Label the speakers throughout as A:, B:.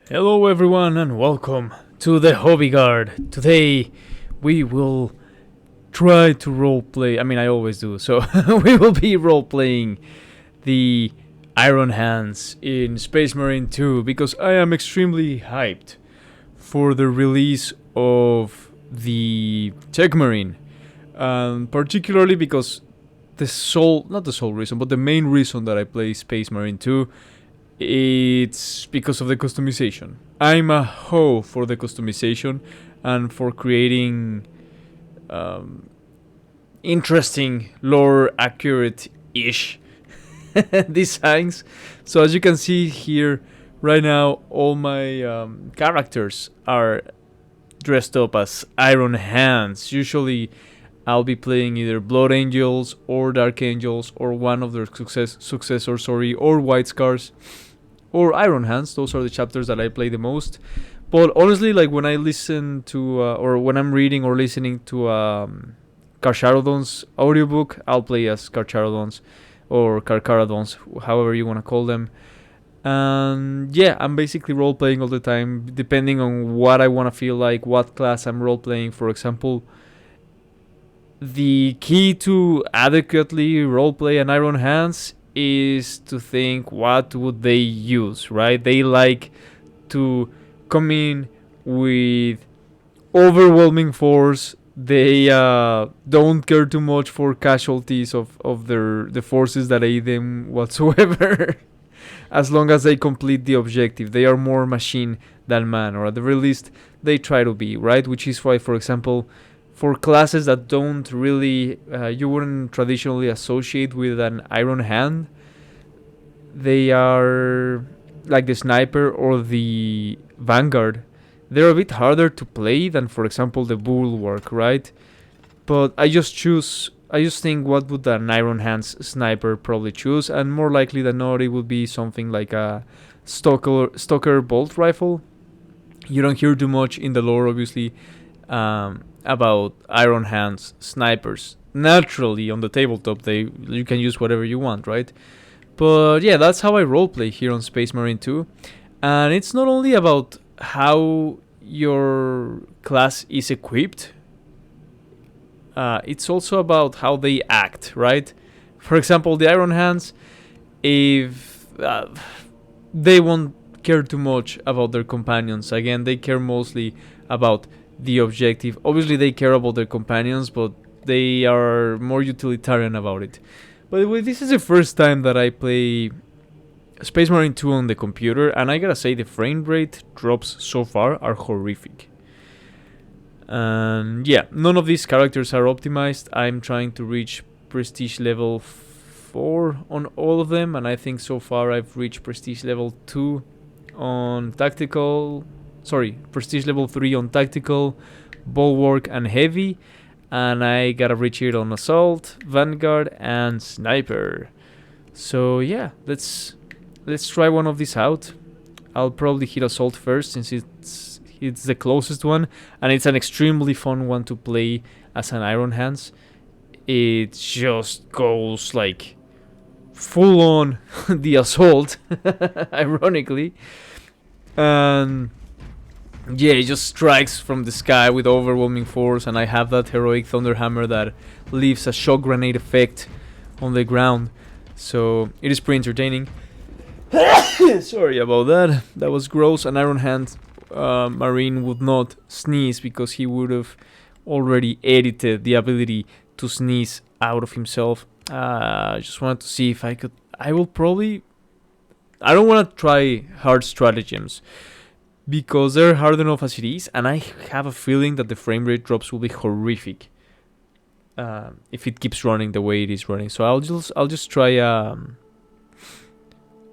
A: Hello everyone and welcome to the HobbyGuard. Today we will try to roleplay. I mean, I always do. So we will be roleplaying the Iron Hands in Space Marine 2 because I am extremely hyped for the release of the Tech Marine. Particularly because not the sole reason, but the main reason that I play Space Marine 2, it's because of the customization. I'm a hoe for the customization and for creating interesting, lore accurate ish designs. So, as you can see here, right now, all my characters are dressed up as Iron Hands. Usually, I'll be playing either Blood Angels or Dark Angels or one of their successors, or White Scars or Iron Hands. Those are the chapters that I play the most. But honestly, like when I listen to or when I'm reading or listening to Carcharodon's audiobook, I'll play as Carcharodons or Carcharodons, however you want to call them. And yeah, I'm basically role playing all the time, depending on what I want to feel like, what class I'm role playing. For example, the key to adequately roleplay an Iron Hands is to think what would they use, right? They like to come in with overwhelming force. They don't care too much for casualties of the forces that aid them whatsoever. As long as they complete the objective, they are more machine than man, or at the very least, they try to be, right? Which is why, for example, for classes that don't really you wouldn't traditionally associate with an Iron Hand, they are like the Sniper or the Vanguard. They're a bit harder to play than, for example, the Bulwark, right? But I just think what would an Iron Hands Sniper probably choose, and more likely than not, it would be something like a Stalker Bolt Rifle. You don't hear too much in the lore, obviously, about Iron Hands snipers. Naturally, on the tabletop, you can use whatever you want, right? But yeah, that's how I roleplay here on Space Marine 2. And it's not only about how your class is equipped, it's also about how they act, right? For example, the Iron Hands, if they won't care too much about their companions. Again, they care mostly about the objective. Obviously, they care about their companions, but they are more utilitarian about it. By the way, this is the first time that I play Space Marine 2 on the computer, and I gotta say the frame rate drops so far are horrific. And yeah, none of these characters are optimized. I'm trying to reach prestige level 4 on all of them, and I think so far I've reached prestige level 2 on tactical. Sorry, prestige level 3 on tactical, bulwark, and heavy. And I gotta reach it on assault, vanguard, and sniper. So yeah, let's try one of these out. I'll probably hit assault first since it's the closest one, and it's an extremely fun one to play as an Iron Hands. It just goes like full on the assault, ironically, and yeah, it just strikes from the sky with overwhelming force, and I have that heroic Thunderhammer that leaves a shock grenade effect on the ground. So it is pretty entertaining. Sorry about that. That was gross. An Iron Hand Marine would not sneeze because he would have already edited the ability to sneeze out of himself. I just wanted to see if I could. I will probably. I don't want to try hard stratagems because they're hard enough as it is, and I have a feeling that the frame rate drops will be horrific if it keeps running the way it is running. So I'll just try a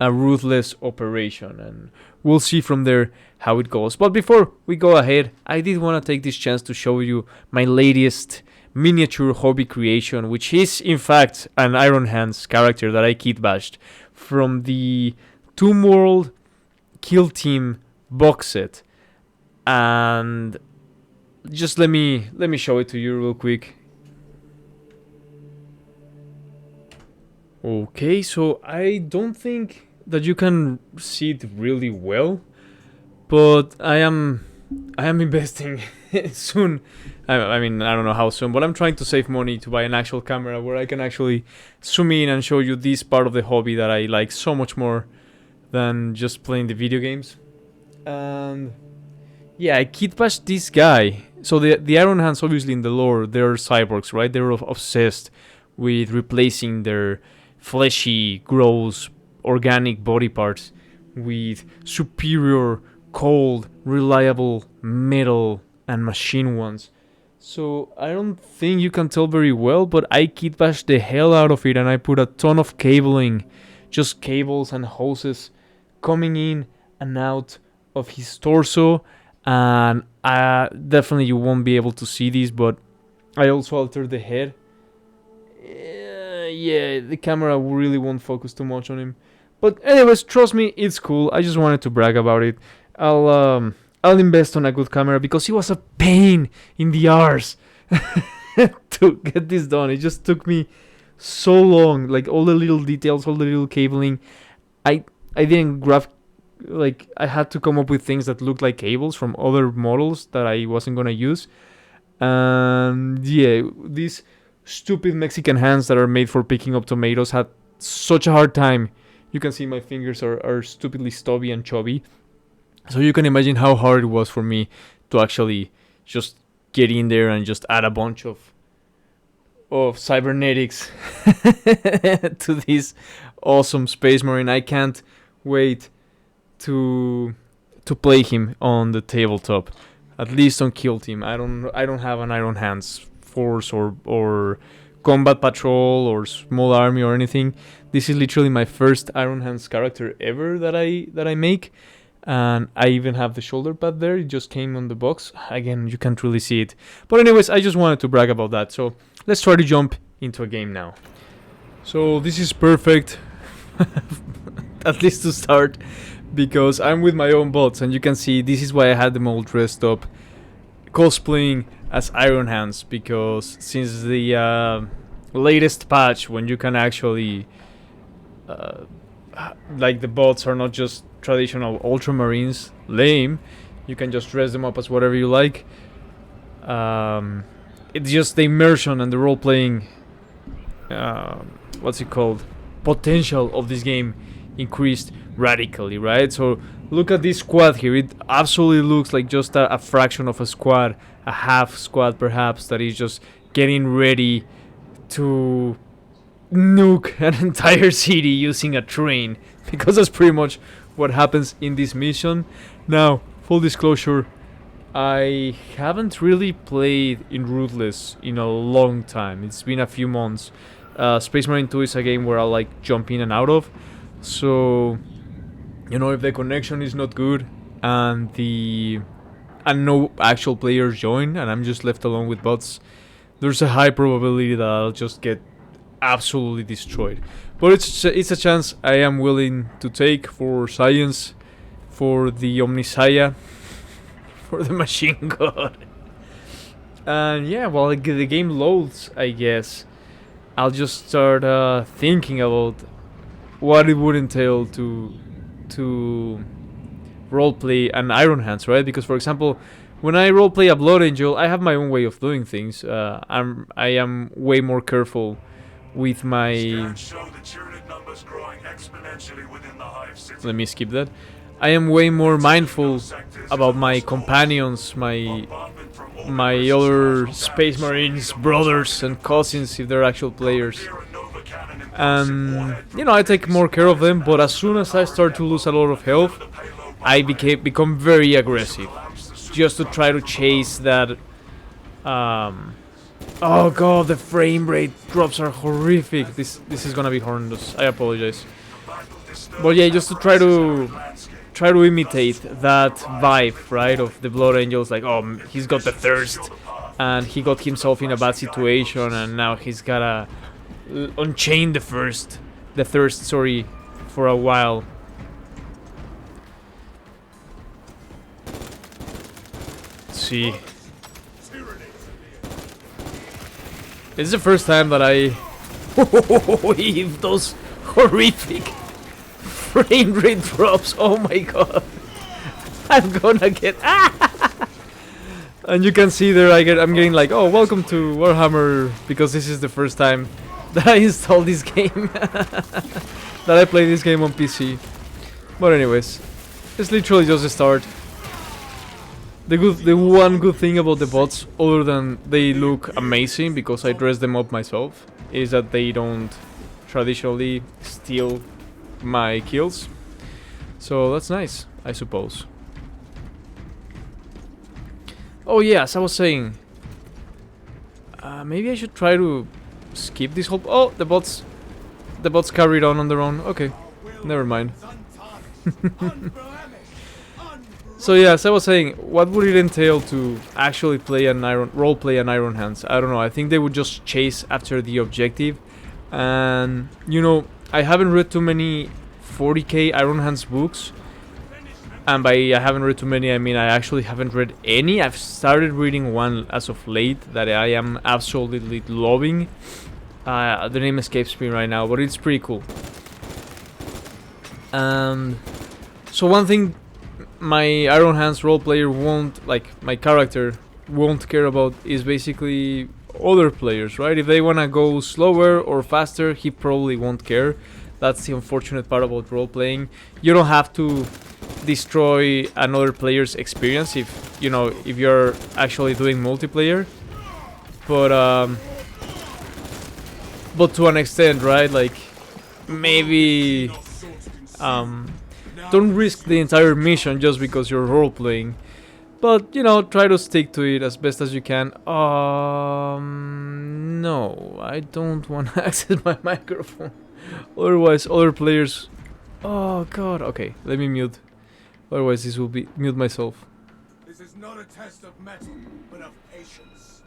A: Ruthless operation, and we'll see from there how it goes. But before we go ahead, I did want to take this chance to show you my latest miniature hobby creation, which is in fact an Iron Hands character that I kit bashed from the Tomb World Kill Team box set. And just let me show it to you real quick. Okay, so I don't think that you can see it really well, But I am investing soon. I mean, I don't know how soon, but I'm trying to save money to buy an actual camera where I can actually zoom in and show you this part of the hobby that I like so much more than just playing the video games. And yeah, I kit bashed this guy. So the Iron Hands, obviously in the lore, they're cyborgs, right? They're obsessed with replacing their fleshy, gross, organic body parts with superior, cold, reliable metal and machine ones. So I don't think you can tell very well, but I kit bashed the hell out of it, and I put a ton of cabling, just cables and hoses coming in and out of his torso. And definitely you won't be able to see this, but I also altered the head. Yeah, the camera really won't focus too much on him. But anyways, trust me, it's cool. I just wanted to brag about it. I'll invest on a good camera because it was a pain in the arse to get this done. It just took me so long. Like all the little details, all the little cabling. I didn't grab, like I had to come up with things that looked like cables from other models that I wasn't gonna use. And yeah, these stupid Mexican hands that are made for picking up tomatoes had such a hard time. You can see my fingers are stupidly stubby and chubby. So you can imagine how hard it was for me to actually just get in there and just add a bunch of cybernetics to this awesome Space Marine. I can't wait to play him on the tabletop, at least on Kill Team. I don't have an Iron Hands force or combat patrol or small army or anything. This is literally my first Iron Hands character ever that I make. And I even have the shoulder pad there. It just came on the box. Again, you can't really see it. But anyways, I just wanted to brag about that. So let's try to jump into a game now. So this is perfect, at least to start, because I'm with my own bots. And you can see this is why I had them all dressed up, cosplaying as Iron Hands. Because since the latest patch, when you can actually... like the bots are not just traditional ultramarines, lame. You can just dress them up as whatever you like. It's just the immersion and the role-playing, what's it called, potential of this game increased radically, right? So look at this squad here. It absolutely looks like just a fraction of a squad, a half squad perhaps, that is just getting ready to nuke an entire city using a train, because that's pretty much what happens in this mission. Now, full disclosure, I haven't really played in Ruthless in a long time. It's been a few months. Space Marine 2 is a game where I like jump in and out of. So, you know, if the connection is not good and no actual players join and I'm just left alone with bots, there's a high probability that I'll just get absolutely destroyed. But it's a chance I am willing to take for science, for the Omnisaya, for the machine god. And yeah, while the game loads, I guess I'll just start thinking about what it would entail to roleplay an Iron Hands, right? Because for example, when I roleplay a Blood Angel, I have my own way of doing things. I am way more careful with my... Let me skip that. I am way more mindful about my companions, my other Space Marines, brothers and cousins, if they're actual players. And, you know, I take more care of them, but as soon as I start to lose a lot of health, I become very aggressive, just to try to chase that... Oh god, the frame rate drops are horrific. This is gonna be horrendous. I apologize. But yeah, just to try to imitate that vibe, right, of the Blood Angels. Like, oh, he's got the thirst, and he got himself in a bad situation, and now he's gotta unchain the thirst, for a while. Let's see. This is the first time that I weave those horrific frame rate drops. Oh my god. I'm gonna get and you can see there I'm getting like, oh, welcome to Warhammer, because this is the first time that I installed this game. That I play this game on PC. But anyways, it's literally just a start. The one good thing about the bots, other than they look amazing because I dress them up myself, is that they don't traditionally steal my kills. So that's nice, I suppose. Oh yeah, as I was saying, maybe I should try to skip this whole... Oh, the bots carried on their own. Okay, never mind. So yeah, as I was saying, what would it entail to actually play roleplay an Iron Hands? I don't know. I think they would just chase after the objective, and you know, I haven't read too many 40k Iron Hands books, and by I haven't read too many, I mean I actually haven't read any. I've started reading one as of late that I am absolutely loving. The name escapes me right now, but it's pretty cool. So one thing my Iron Hands role player won't, like my character won't care about, is basically other players, right? If they wanna go slower or faster, he probably won't care. That's the unfortunate part about role playing. You don't have to destroy another player's experience if you know, if you're actually doing multiplayer, but to an extent, right? Like maybe don't risk the entire mission just because you're role playing, but you know, try to stick to it as best as you can. No, I don't want to access my microphone. Otherwise, other players. Oh god. Okay, let me mute. Otherwise, this will be mute myself.
B: This is not a test of metal, but of patience.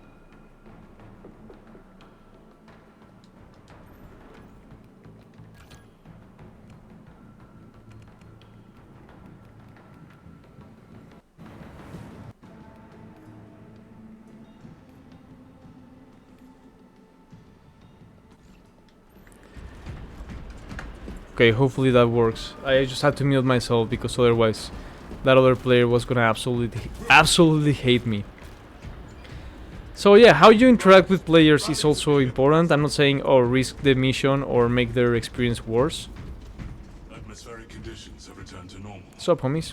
A: Okay, hopefully that works. I just had to mute myself because otherwise that other player was gonna absolutely hate me. So yeah, how you interact with players is also important. I'm not saying, oh, risk the mission or make their experience worse.
B: Atmospheric conditions have returned to normal.
A: What's up, homies?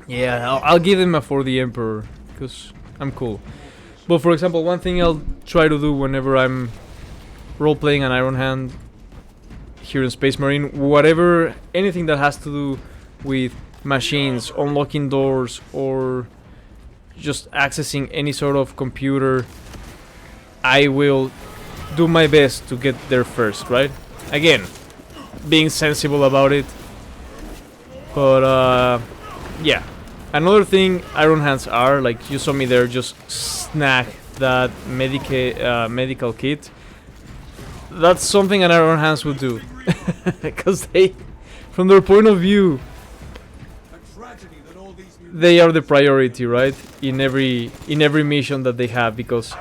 A: Yeah, I'll give them a for the Emperor, because I'm cool. But for example, one thing I'll try to do whenever I'm role-playing an Iron Hand here in Space Marine, anything that has to do with machines, unlocking doors, or just accessing any sort of computer, I will do my best to get there first, right? Again, being sensible about it. But yeah. Another thing Iron Hands are, like you saw me there just snag that medical kit. That's something an Iron Hands would do. Because they, from their point of view, they are the priority, right? In every mission that they have, because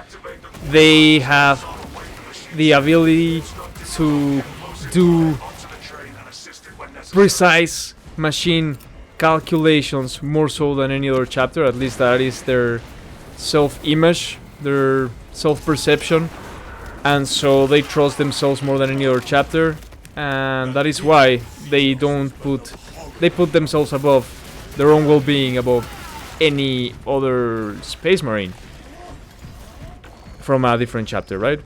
A: they have the ability to do precise machine calculations more so than any other chapter. At least that is their self-image, their self-perception, and so they trust themselves more than any other chapter, and that is why they put themselves above their own well-being, above any other Space Marine from a different chapter, right?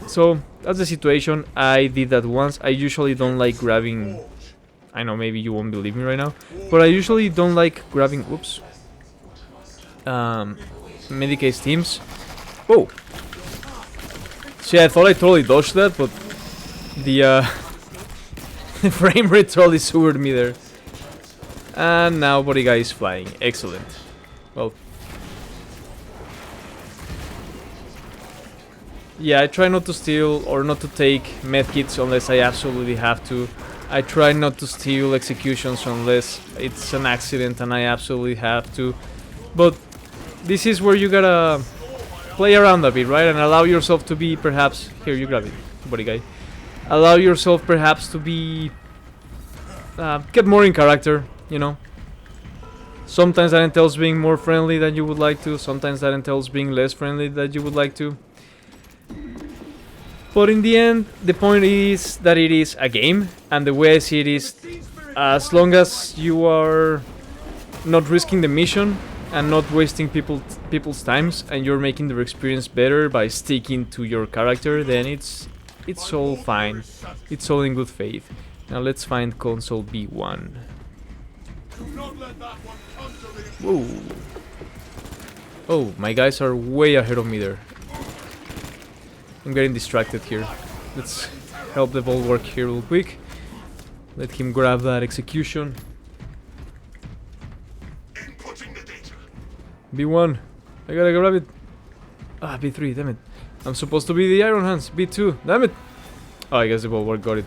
A: So that's the situation. I did that once. I usually don't like grabbing, I know maybe you won't believe me right now, but I usually don't like grabbing, oops, Medicase teams. Whoa! See, I thought I totally dodged that, but the frame rate totally sewered me there. And now body guy is flying. Excellent. Well, yeah, I try not to steal or not to take medkits unless I absolutely have to. I try not to steal executions unless it's an accident and I absolutely have to. But this is where you gotta play around a bit, right? And allow yourself to be, perhaps... Here, you grab it, body guy. Allow yourself perhaps to be... get more in character, you know? Sometimes that entails being more friendly than you would like to. Sometimes that entails being less friendly than you would like to. But in the end, the point is that it is a game, and the way I see it is, as long as you are not risking the mission and not wasting people's times, and you're making their experience better by sticking to your character, then it's all fine. It's all in good faith. Now let's find console B1. Whoa. Oh, my guys are way ahead of me there. I'm getting distracted here. Let's help the ball work here real quick. Let him grab that execution. B1. I gotta grab it. Ah, B3, damn it. I'm supposed to be the Iron Hands. B2, damn it. Oh, I guess the ball work got it.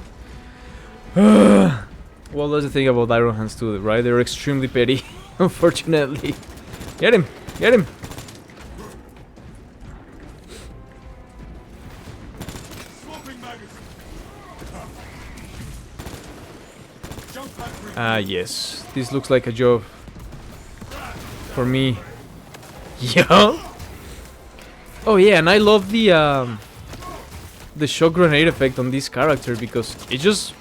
A: Well, that's the thing about Iron Hands too, right? They're extremely petty, unfortunately. Get him! Get him! Ah, yes. This looks like a job for me. Yeah. Oh yeah, and I love the shock grenade effect on this character because it just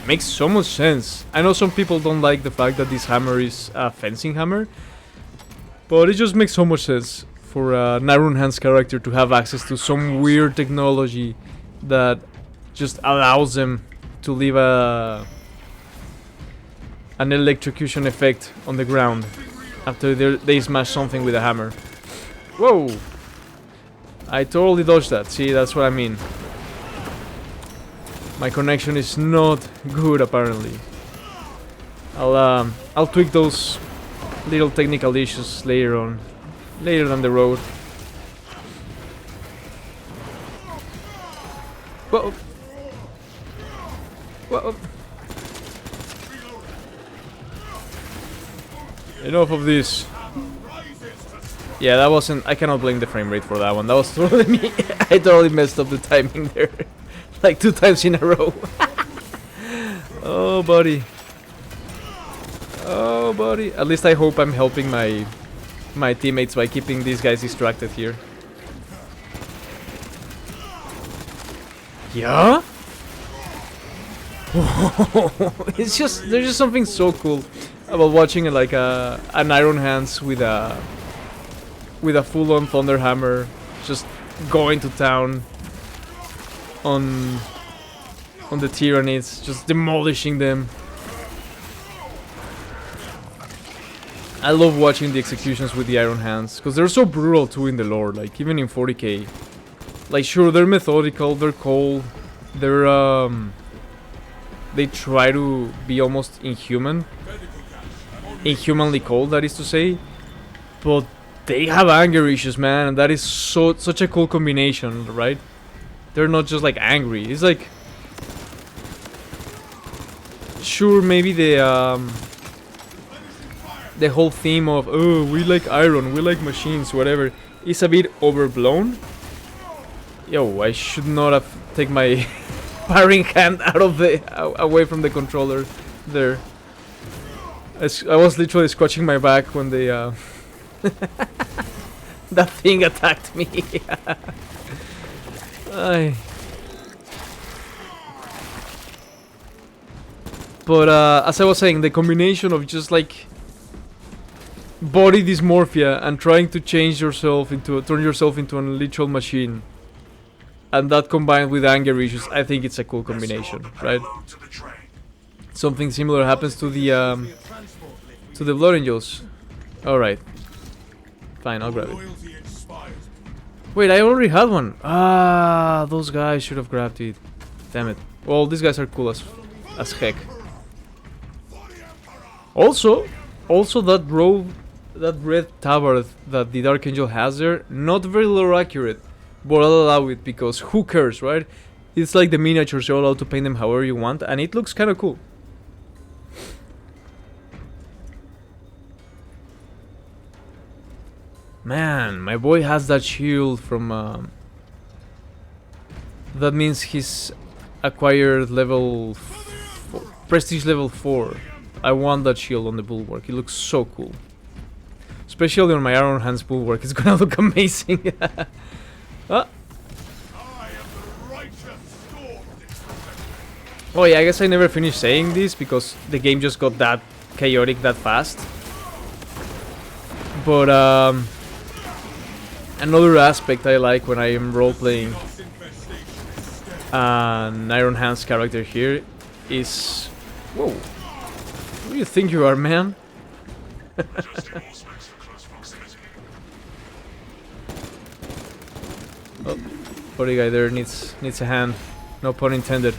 A: makes so much sense. I know some people don't like the fact that this hammer is a fencing hammer, but it just makes so much sense for an Iron Hands character to have access to some weird technology that just allows them to leave an electrocution effect on the ground after they smash something with a hammer. Whoa! I totally dodged that. See, that's what I mean. My connection is not good, apparently. I'll tweak those little technical issues later on, later down the road. Whoa! Whoa! Enough of this. Yeah, that wasn't... I cannot blame the frame rate for that one. That was totally me. I totally messed up the timing there. Like 2 times in a row. Oh, buddy. Oh, buddy. At least I hope I'm helping my teammates by keeping these guys distracted here. Yeah? It's just... There's just something so cool about watching like an Iron Hands with a full-on Thunder Hammer just going to town on the Tyranids, just demolishing them. I love watching the executions with the Iron Hands because they're so brutal too in the lore, like even in 40k. Like sure, they're methodical, they're cold, they're they try to be almost inhumanly cold, that is to say, but they have anger issues, man, and that is such a cool combination, right? They're not just like angry. It's like, sure, maybe the whole theme of oh, we like iron, we like machines, whatever, is a bit overblown. Yo, I should not have taken my parrying hand out of away from the controller there. I was literally scratching my back when the that thing attacked me. But as I was saying, the combination of just like body dysmorphia and trying to change yourself turn yourself into a literal machine, and that combined with anger issues, I think it's a cool combination, right? Something similar happens to the Blood Angels. Alright. Fine, I'll grab it. Wait, I already had one. Ah, those guys should have grabbed it. Damn it. Well, these guys are cool as heck. Also that red tabard that the Dark Angel has there, not very low accurate, but I'll allow it because who cares, right? It's like the miniatures, you're allowed to paint them however you want, and it looks kind of cool. Man, my boy has that shield from that means he's acquired prestige level 4. I want that shield on the bulwark. It looks so cool. Especially on my Iron Hands bulwark, it's gonna look amazing. Ah. Oh yeah, I guess I never finished saying this because the game just got that chaotic that fast. But another aspect I like when I am role-playing an Iron Hands character here is... Whoa! Who do you think you are, man? Oh, body guy there needs a hand. No pun intended.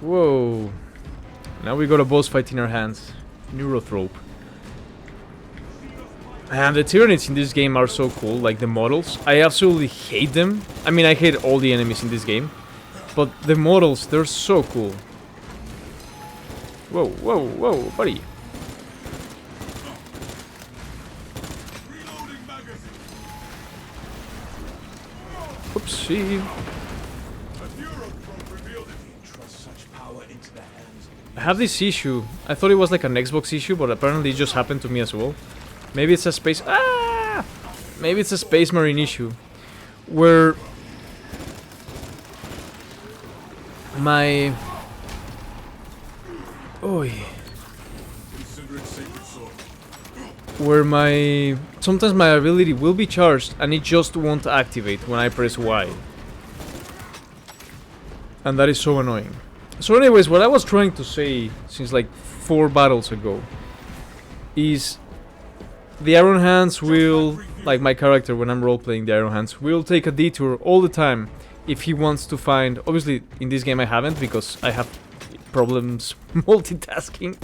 A: Whoa. Now we got a boss fight in our hands. Neurothrope. And the Tyranids in this game are so cool, like the models. I absolutely hate them. I mean, I hate all the enemies in this game. But the models, they're so cool. Whoa, whoa, whoa, buddy. Oopsie. I have this issue. I thought it was like an Xbox issue, but apparently it just happened to me as well. Maybe it's a space... Ah! Maybe it's a Space Marine issue. Where... my... Oy. Where my... Sometimes my ability will be charged and it just won't activate when I press Y. And that is so annoying. So anyways, what I was trying to say since like 4 battles ago is the Iron Hands will, like my character when I'm role-playing the Iron Hands, will take a detour all the time if he wants to find... Obviously in this game I haven't because I have problems multitasking.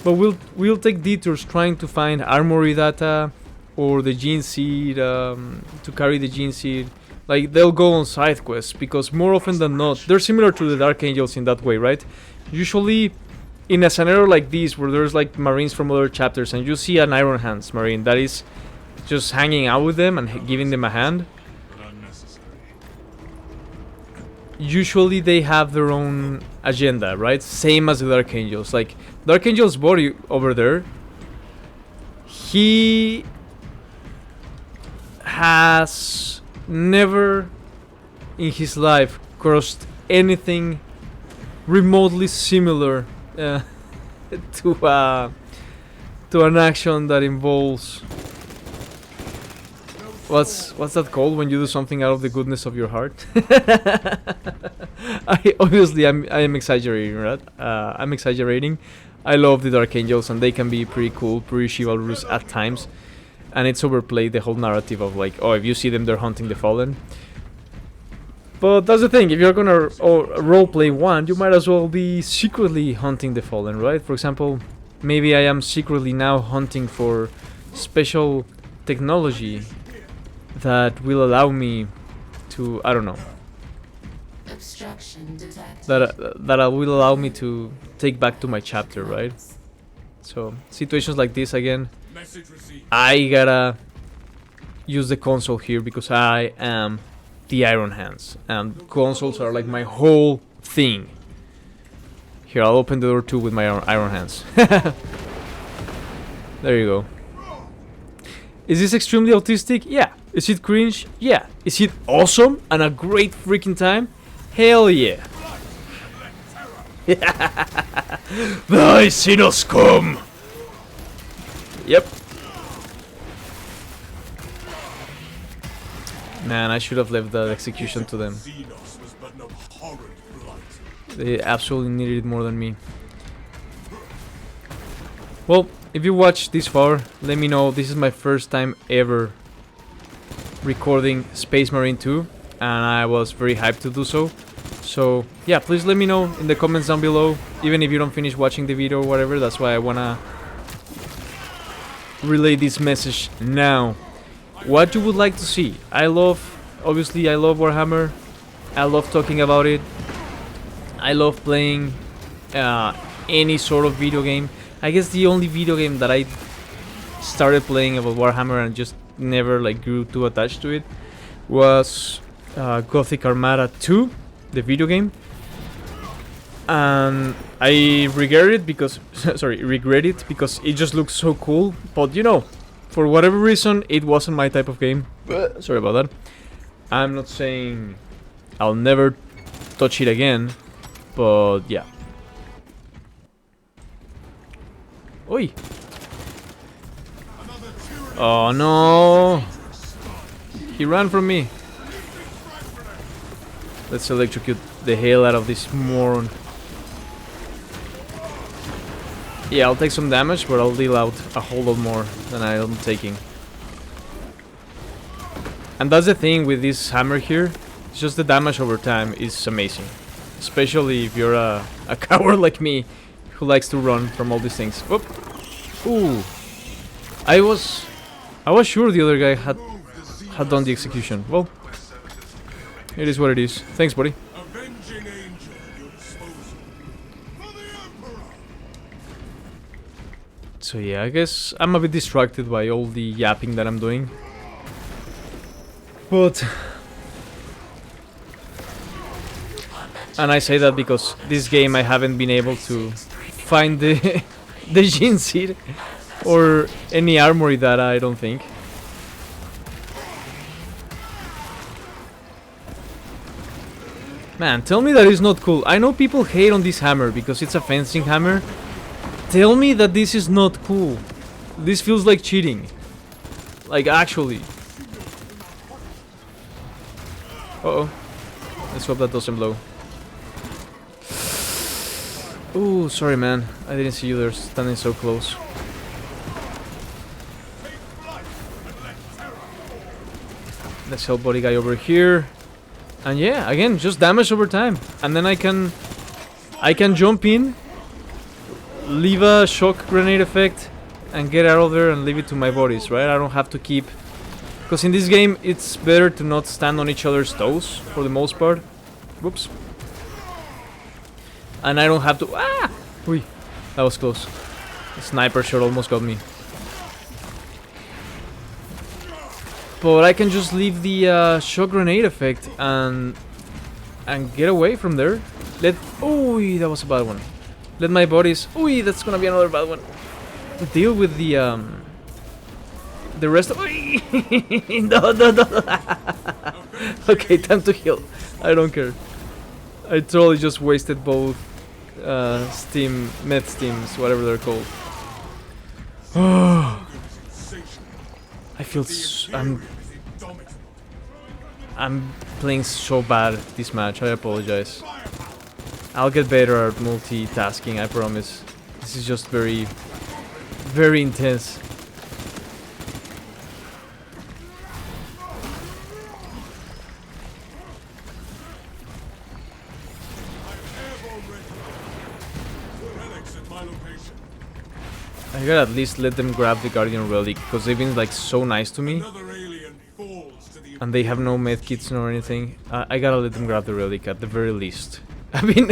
A: But we'll take detours trying to find armory data or the gene seed, to carry the gene seed. Like, they'll go on side quests, because more often than not, they're similar to the Dark Angels in that way, right? Usually, in a scenario like this, where there's like Marines from other chapters, and you see an Iron Hands Marine that is just hanging out with them and giving them a hand, usually they have their own agenda, right? Same as the Dark Angels. Like, Dark Angel's body over there, he has never in his life crossed anything remotely similar to an action that involves what's that called when you do something out of the goodness of your heart? I am exaggerating, right? I'm exaggerating. I love the Dark Angels and they can be pretty cool, pretty chivalrous at times. And it's overplayed, the whole narrative of like, oh, if you see them, they're hunting the fallen. But that's the thing, if you're gonna roleplay one, you might as well be secretly hunting the fallen, right? For example, maybe I am secretly now hunting for special technology that will allow me to, I don't know, that will allow me to take back to my chapter, right? So, situations like this again, I gotta use the console here because I am the Iron Hands and consoles are like my whole thing. Here, I'll open the door too with my Iron Hands. There you go. Is this extremely autistic? Yeah. Is it cringe? Yeah. Is it awesome and a great freaking time? Hell yeah. Thy sinners come. Yep. Man, I should have left that execution to them. They absolutely needed it more than me. Well, if you watched this far, let me know. This is my first time ever recording Space Marine 2, and I was very hyped to do so. So, yeah, please let me know in the comments down below, even if you don't finish watching the video or whatever. That's why I wanna relay this message now. What you would like to see. Obviously I love Warhammer. I love talking about it. I love playing any sort of video game. I guess the only video game that I started playing about Warhammer and just never like grew too attached to it was Gothic Armada 2, the video game. And I regret it because it just looks so cool. But you know, for whatever reason, it wasn't my type of game. Sorry about that. I'm not saying I'll never touch it again, but yeah. Oi! Oh no! He ran from me. Let's electrocute the hell out of this moron. Yeah, I'll take some damage, but I'll deal out a whole lot more than I'm taking. And that's the thing with this hammer here. It's just the damage over time is amazing. Especially if you're a coward like me, who likes to run from all these things. Oop. Ooh. I was sure the other guy had done the execution. Well, it is what it is. Thanks, buddy. So yeah, I guess I'm a bit distracted by all the yapping that I'm doing. But... and I say that because this game I haven't been able to find the the Jin seed or any armory that I don't think. Man, tell me that it's not cool. I know people hate on this hammer because it's a fencing hammer. Tell me that this is not cool. This feels like cheating. Like, actually. Uh-oh. Let's hope that doesn't blow. Ooh, sorry man. I didn't see you there standing so close. Let's help body guy over here. And yeah, again, just damage over time. And then I can jump in, leave a shock grenade effect, and get out of there and leave it to my bodies, right? I don't have to keep... because in this game, it's better to not stand on each other's toes, for the most part. Whoops. And I don't have to... ah! Ui, that was close. The sniper shot almost got me. But I can just leave the shock grenade effect and get away from there. Ooh, that was a bad one. Let my bodies... ooh, that's gonna be another bad one. Deal with the rest of... no. Okay, time to heal. I don't care. I totally just wasted both med steams, whatever they're called. I feel I'm playing so bad this match. I apologize. I'll get better at multitasking, I promise. This is just very, very intense. I gotta at least let them grab the Guardian Relic, because they've been like so nice to me. And they have no medkits nor anything. I gotta let them grab the Relic at the very least. I mean,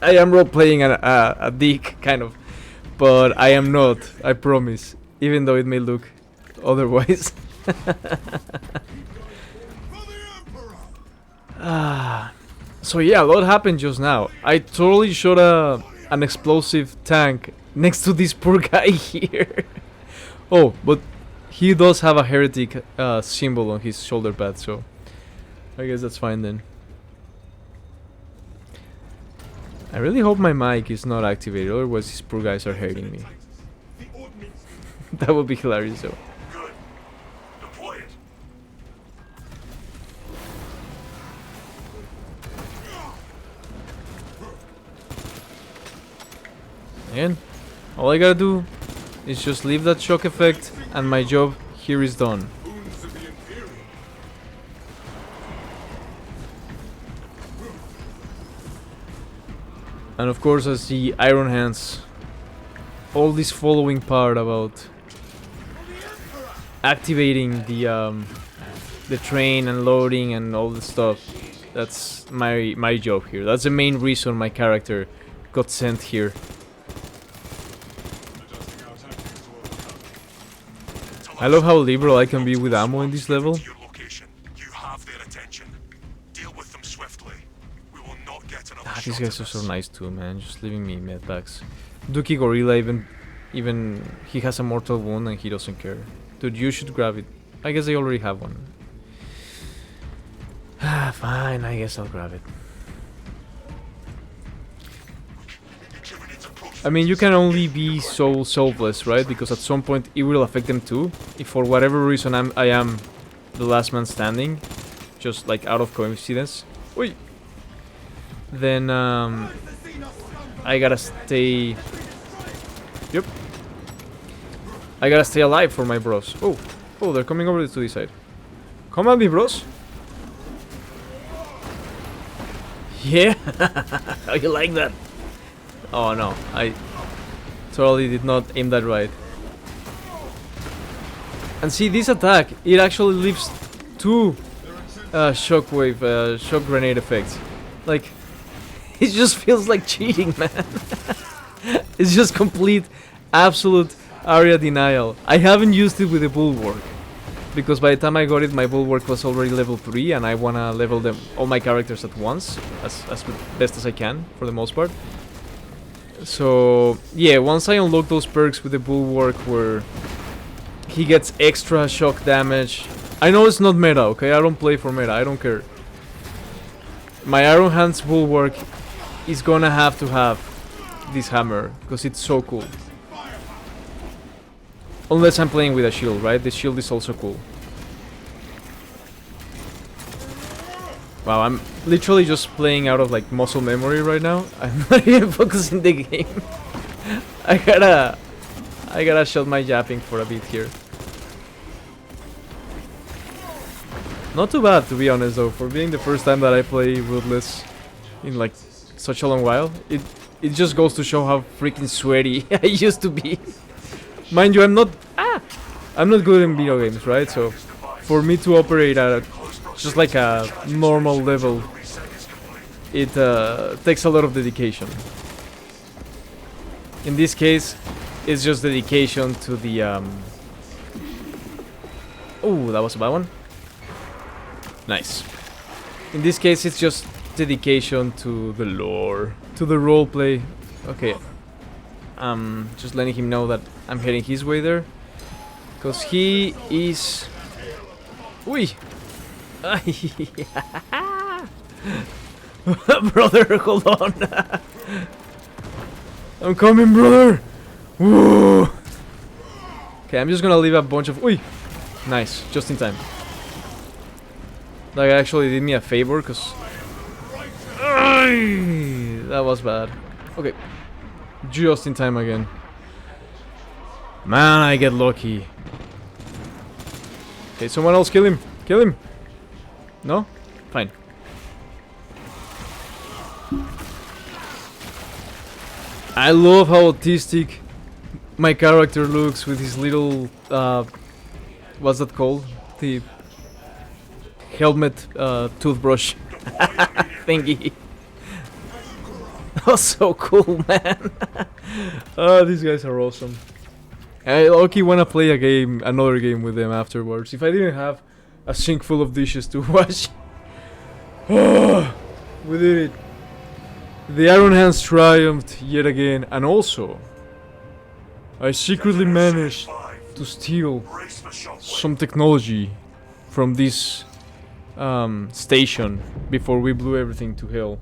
A: I am role-playing a dick, kind of. But I am not, I promise. Even though it may look otherwise. So yeah, a lot happened just now. I totally shot an explosive tank next to this poor guy here. Oh, but he does have a heretic symbol on his shoulder pad, so I guess that's fine then. I really hope my mic is not activated, otherwise these poor guys are hurting me. That would be hilarious though. Again, all I gotta do is just leave that shock effect and my job here is done. And of course, as the Iron Hands, all this following part about activating the train and loading and all the stuff, that's my job here. That's the main reason my character got sent here. I love how liberal I can be with ammo in this level. These guys are so nice too, man. Just leaving me medpacks. Dookie Gorilla even he has a mortal wound and he doesn't care. Dude, you should grab it. I guess I already have one. Fine, I guess I'll grab it. I mean, you can only be so selfless, right? Because at some point it will affect them too. If for whatever reason I am the last man standing, just like out of coincidence, wait, then I gotta stay. Yep. I gotta stay alive for my bros. Oh, they're coming over to this side. Come at me, bros. Yeah. How you like that? Oh no, I totally did not aim that right. And see, this attack, it actually leaves two shockwave, shock grenade effects. Like, it just feels like cheating, man. It's just complete, absolute area denial. I haven't used it with the bulwark, because by the time I got it, my bulwark was already level 3, and I wanna level them all my characters at once, as best as I can, for the most part. So, yeah, once I unlock those perks with the bulwark where he gets extra shock damage. I know it's not meta, okay? I don't play for meta, I don't care. My Iron Hands bulwark is gonna have to have this hammer, because it's so cool. Unless I'm playing with a shield, right? The shield is also cool. Wow, I'm literally just playing out of like muscle memory right now. I'm not even focusing the game. I gotta shut my yapping for a bit here. Not too bad, to be honest, though, for being the first time that I play Ruthless in like such a long while. It just goes to show how freaking sweaty I used to be. Mind you, I'm not good in video games, right? So for me to operate at just like a normal level, it takes a lot of dedication. In this case, it's just dedication to the oh, that was a bad one. Nice. In this case, it's just dedication to the lore, to the roleplay. Okay. Just letting him know that I'm heading his way there, cause he is. Ui. Brother, hold on. I'm coming, brother. Woo. Okay, I'm just gonna leave a bunch of. Ui. Nice, just in time. Like, actually did me a favor, cause that was bad. Okay, just in time again. Man, I get lucky. Okay, someone else kill him. Kill him. No? Fine. I love how autistic my character looks with his little what's that called? The helmet toothbrush thingy. That was so cool, man. Oh, these guys are awesome. I low-key wanna play another game with them afterwards. If I didn't have a sink full of dishes to wash. Oh, we did it. The Iron Hands triumphed yet again, and also I secretly managed to steal some technology from this station before we blew everything to hell.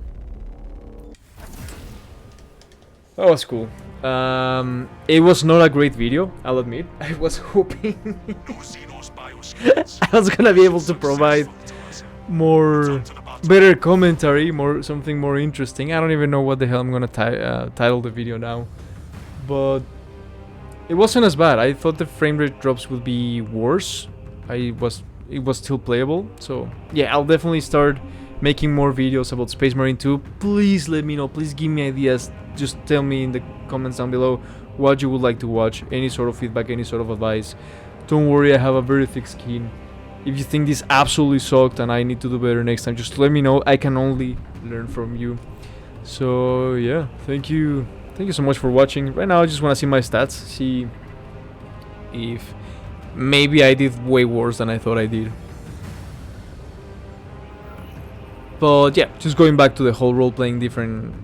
A: That was cool. It was not a great video, I'll admit. I was hoping I was gonna be able to provide better commentary, something more interesting. I don't even know what the hell I'm gonna title the video now, but it wasn't as bad. I thought the frame rate drops would be worse. It was still playable. So yeah, I'll definitely start making more videos about Space Marine 2. Please let me know. Please give me ideas. Just tell me in the comments down below what you would like to watch. Any sort of feedback, any sort of advice. Don't worry, I have a very thick skin. If you think this absolutely sucked and I need to do better next time, just let me know. I can only learn from you. So yeah, thank you so much for watching. Right now I just want to see my stats, see if maybe I did way worse than I thought I did. But yeah, just going back to the whole role playing different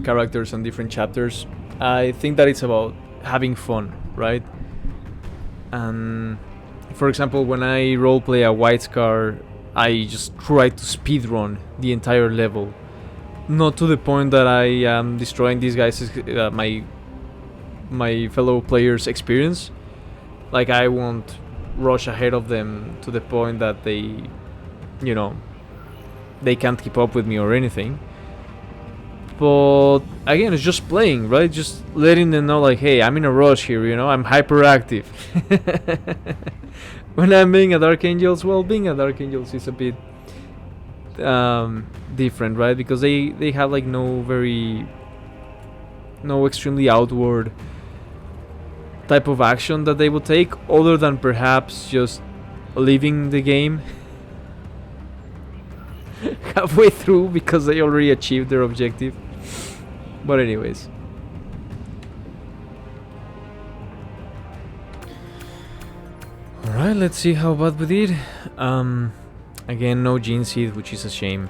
A: characters and different chapters, I think that it's about having fun, right? And for example, when I roleplay a White Scar, I just try to speedrun the entire level. Not to the point that I am destroying these guys, my fellow players' experience. Like, I won't rush ahead of them to the point that they, you know, they can't keep up with me or anything. But again, it's just playing, right? Just letting them know, like, hey, I'm in a rush here, you know, I'm hyperactive. When I'm being a Dark Angels, well, being a Dark Angels is a bit different, right? Because they have like no extremely outward type of action that they would take, other than perhaps just leaving the game halfway through because they already achieved their objective. But anyways, alright, let's see how bad we did. Again, no Gene Seed, which is a shame.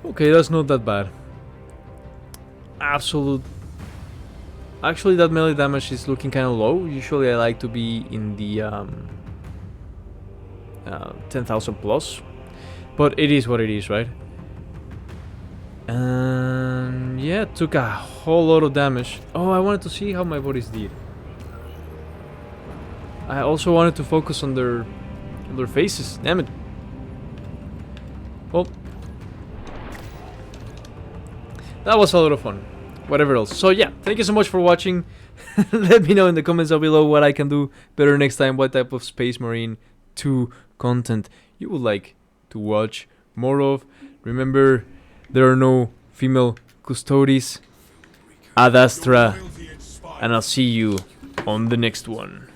A: Okay, that's not that bad. Actually, that melee damage is looking kind of low. Usually I like to be in the 10,000 plus. But it is what it is, right? And yeah, took a whole lot of damage. Oh, I wanted to see how my bodies did. I also wanted to focus on their faces. Damn it. Well, that was a lot of fun. Whatever else. So yeah, thank you so much for watching. Let me know in the comments down below what I can do better next time. What type of Space Marine 2 content you would like to watch more of. Remember, there are no female custodies. Ad Astra. And I'll see you on the next one.